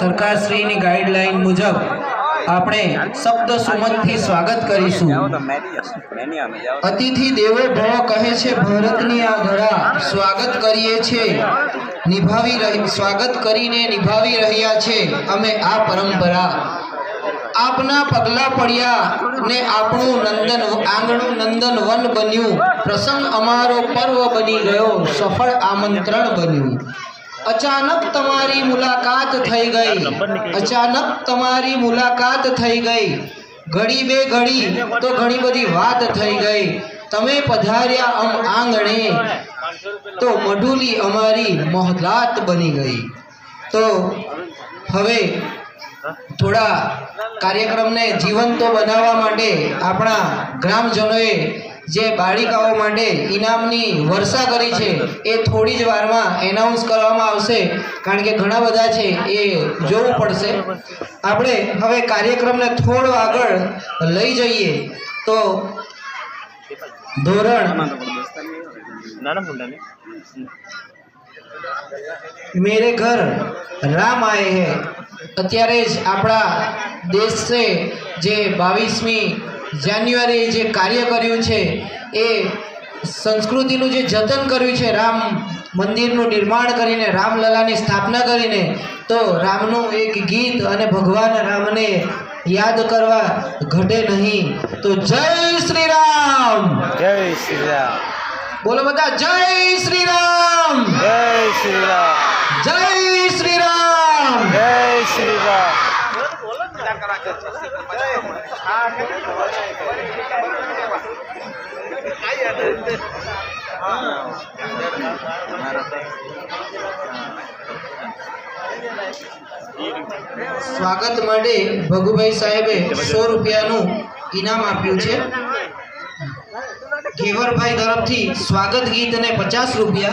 સરકારશ્રીની guideline મુજબ આપણે શબ્દ સુમનથી સ્વાગત કરીશું। અતિથિ દેવો ભવ કહે છે ભારતની આ ધરા, સ્વાગત કરીએ છે સ્વાગત કરીને નિભાવી રહ્યા છે અમે આ પરંપરા। આપના પગલા પડ્યા ને આપણું નંદન આંગણું નંદન વન બન્યું, પ્રસંગ અમારો પર્વ બની ગયો, સફળ આમંત્રણ બન્યું। अचानक तमारी मुलाकात थई गई, अचानक तमारी मुलाकात थई गई, घड़ी बे घड़ी तो घणी बधी वात थई गई। तमे पधार्या अम आंगणे तो मढुली अमारी मोहलात बनी गई। तो हवे थोड़ा कार्यक्रम ने जीवंतो बनावा माटे आपणा ग्रामजनोए जे बाळिकाओ माटे इनामनी वर्षा करी छे ए थोड़ी ज वारमां एनाउंस करवामां आवशे, कारण के घणा बधा छे ए जोवुं पड़शे। आपणे हवे कार्यक्रमने थोड़ो आगळ लई जईए तो धोरण मेरे घर राम आए हैं। अत्यारे ज आपणा देश से जे 22मी जान्युआरी जे कार्य कर्युं छे ए संस्कृतिनुं जे जतन कर्युं छे, राम मंदिरनुं निर्माण करीने रामललानी स्थापना करीने, तो रामनुं एक गीत अने भगवान रामने याद करवा घटे नहीं। तो जय श्री राम, जय श्री राम, बोलो बता जय श्री राम, जय श्री राम, जय श्री राम, जय श्री राम। स्वागत माटे भगुभाई साहेबे 100 रुपयानुं इनाम आप्युं छे। घेवरभाई तरफथी स्वागत गीत ने 50 रुपया।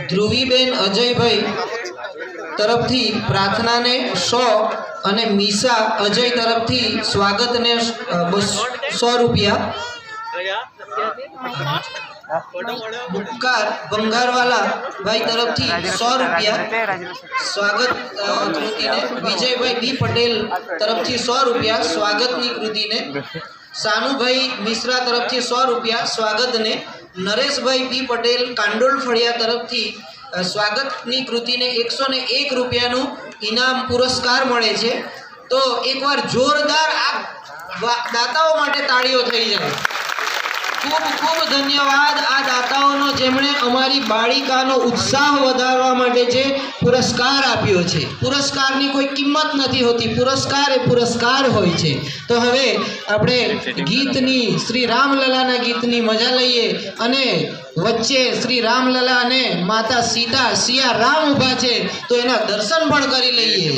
ध्रुवीबेन अजयभाई तरफथी प्रार्थना ने 100 अने मीसा अजय तरफथी स्वागत ने 100 रुपया। बुक्कार बंगारवाला भाई तरफथी 100 रुपया स्वागत कृति ने। विजय भाई बी पटेल तरफथी 100 रुपया स्वागतनी कृति ने। सानू भाई मिश्रा तरफथी 100 रुपया स्वागत ने। नरेश भाई बी पटेल कांडोल फड़िया तरफथी स्वागतनी कृति ने 101 रुपयानु इनाम पुरस्कार मळे छे। तो एक बार जोरदार आ दाताओ माटे ताळीओ थई जाय। खूब खूब धन्यवाद आ दाताओनो जेमणे अमारी बाळिकानो उत्साह वधारवा माटे जे पुरस्कार आप्यो छे। पुरस्कारनी कोई किंमत नथी होती, पुरस्कार ए पुरस्कार होय छे। तो हवे आपणे गीतनी श्री रामललाना गीतनी मजा लईए अने वच्चे श्री रामलला अने माता सीता सिया राम उभा छे तो एना दर्शन पण करी लईए।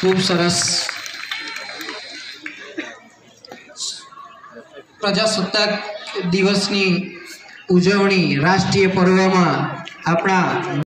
ખૂબ સરસ પ્રજાસત્તાક દિવસની ઉજવણી રાષ્ટ્રીય પર્વમાં આપણા